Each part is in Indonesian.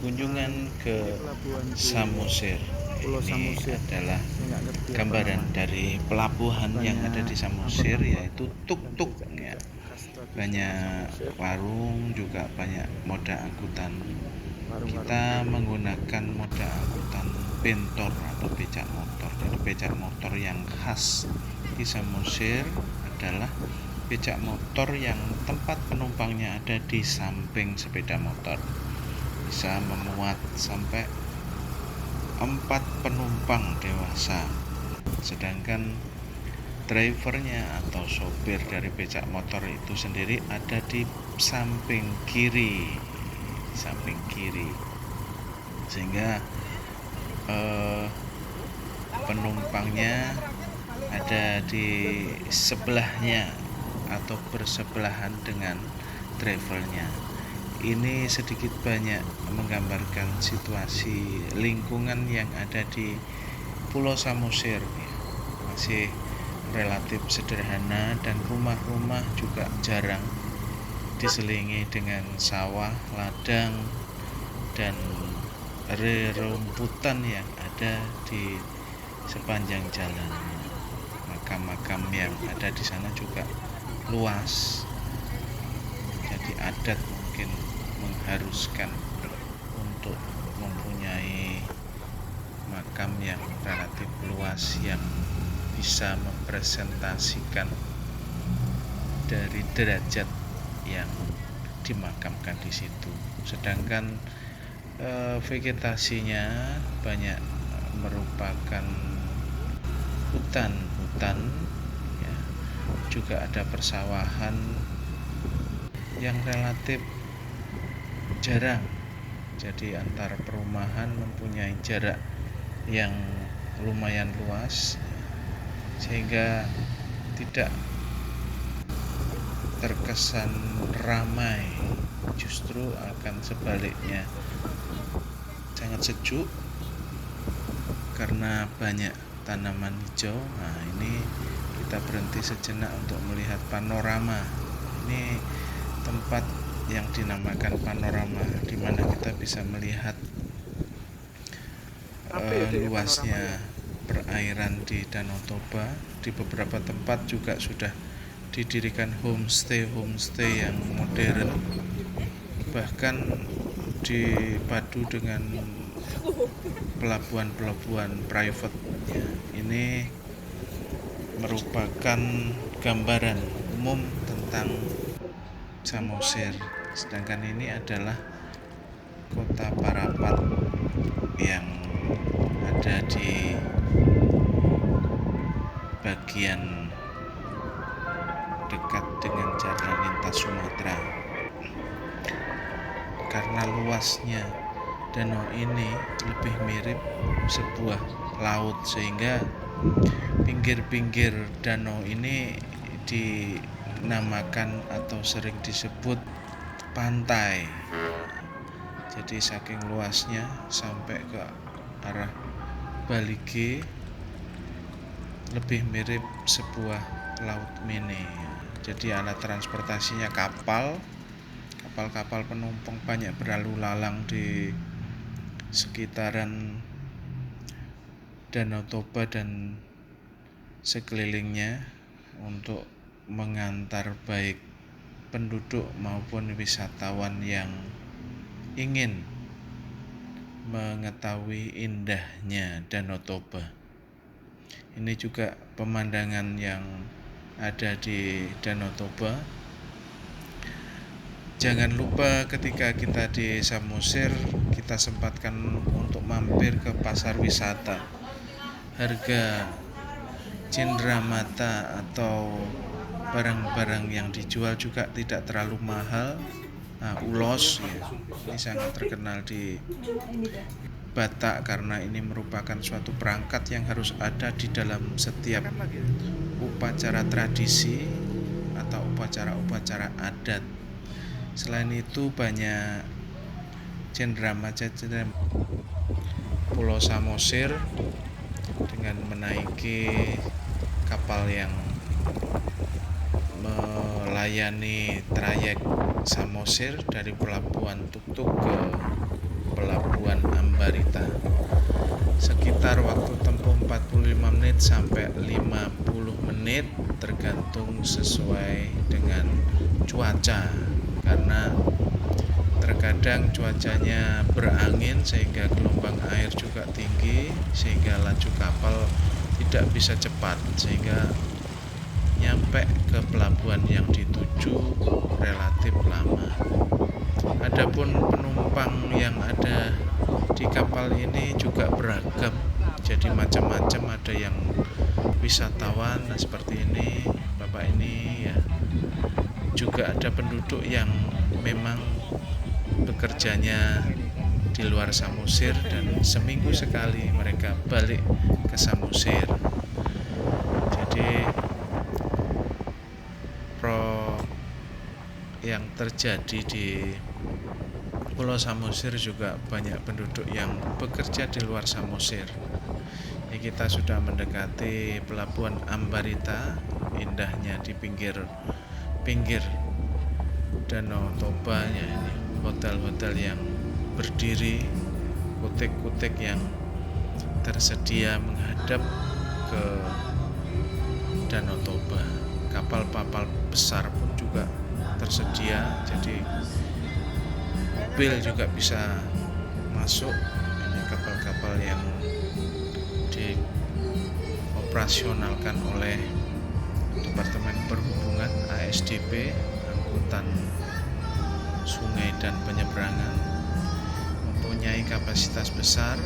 kunjungan ke pelabuhan di Samosir. Pulau Ini Samosir. adalah Saya nggak ngerti apa gambaran namanya. dari pelabuhan yang ada di Banyak Samosir, angkot-angkot yaitu dan tuk-tuk ya. becak-becak khas tradisional Banyak Samosir. warung, juga banyak moda angkutan. Warung-warung Kita keliling. menggunakan moda angkutan bentor atau becak motor. Jadi becak motor yang khas di Samosir adalah becak motor yang tempat penumpangnya ada di samping sepeda motor. Bisa memuat sampai 4 penumpang dewasa. Sedangkan drivernya atau sopir dari becak motor itu sendiri ada di samping kiri, sehingga penumpangnya ada di sebelahnya atau bersebelahan dengan drivernya. Ini sedikit banyak menggambarkan situasi lingkungan yang ada di Pulau Samosir. Masih relatif sederhana dan rumah-rumah juga jarang, diselingi dengan sawah, ladang, dan rerumputan yang ada di sepanjang jalan. Makam-makam yang ada di sana juga luas, jadi adat mungkin mengharuskan untuk mempunyai makam yang relatif luas yang bisa mempresentasikan dari derajat yang dimakamkan di situ. Sedangkan vegetasinya banyak merupakan hutan ya. Juga ada persawahan yang relatif jarang. Jadi antar perumahan mempunyai jarak yang lumayan luas, sehingga tidak terkesan ramai, justru akan sebaliknya sangat sejuk karena banyak tanaman hijau. Nah, ini kita berhenti sejenak untuk melihat panorama. Ini tempat yang dinamakan panorama, di mana kita bisa melihat luasnya perairan di Danau Toba. Di beberapa tempat juga sudah didirikan homestay yang modern, bahkan dipadu dengan pelabuhan private. Ini merupakan gambaran umum tentang Samosir. Sedangkan ini adalah kota Parapat yang ada di bagian dekat dengan jalan lintas Sumatera. Karena luasnya danau ini lebih mirip sebuah laut, sehingga pinggir-pinggir danau ini dinamakan atau sering disebut pantai. Jadi saking luasnya sampai ke arah Balige lebih mirip sebuah laut mini. Jadi alat transportasinya kapal penumpang banyak berlalu lalang di sekitaran Danau Toba dan sekelilingnya untuk mengantar baik penduduk maupun wisatawan yang ingin mengetahui indahnya Danau Toba. Ini juga pemandangan yang ada di Danau Toba. Jangan lupa ketika kita di Samosir, kita sempatkan untuk mampir ke pasar wisata. Harga cenderamata atau barang-barang yang dijual juga tidak terlalu mahal. Nah, ulos ya, ini sangat terkenal di Batak karena ini merupakan suatu perangkat yang harus ada di dalam setiap upacara tradisi atau upacara-upacara adat. Selain itu banyak cenderamata Pulau Samosir dengan menaiki kapal yang melayani trayek Samosir dari pelabuhan Tuk-Tuk ke pelabuhan sekitar waktu tempuh 45 menit sampai 50 menit tergantung sesuai dengan cuaca, karena terkadang cuacanya berangin sehingga gelombang air juga tinggi, sehingga laju kapal tidak bisa cepat, sehingga nyampe ke pelabuhan yang dituju relatif lama. Adapun penumpang yang ada di kapal ini juga beragam, jadi macam-macam. Ada yang wisatawan, nah seperti ini bapak ini ya, juga ada penduduk yang memang bekerjanya di luar Samosir dan seminggu sekali mereka balik ke Samosir. Jadi yang terjadi di Pulau Samosir juga banyak penduduk yang bekerja di luar Samosir. Ini kita sudah mendekati pelabuhan Ambarita, indahnya di pinggir Danau Toba-nya ini. Hotel-hotel yang berdiri, kutik-kutik yang tersedia menghadap ke Danau Toba. Kapal-kapal besar pun juga tersedia, jadi mobil juga bisa masuk. Ini kapal-kapal yang dioperasionalkan oleh Departemen Perhubungan ASDP, Angkutan Sungai dan Penyeberangan, mempunyai kapasitas besar.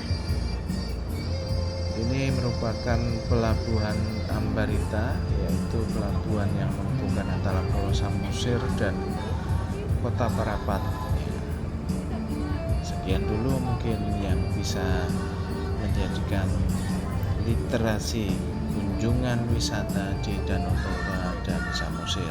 Ini merupakan pelabuhan Ambarita, yaitu pelabuhan yang menghubungkan antara Pulau Samosir dan Kota Parapat. Sekian dulu mungkin yang bisa menjadikan literasi kunjungan wisata di Danau Toba dan Samosir.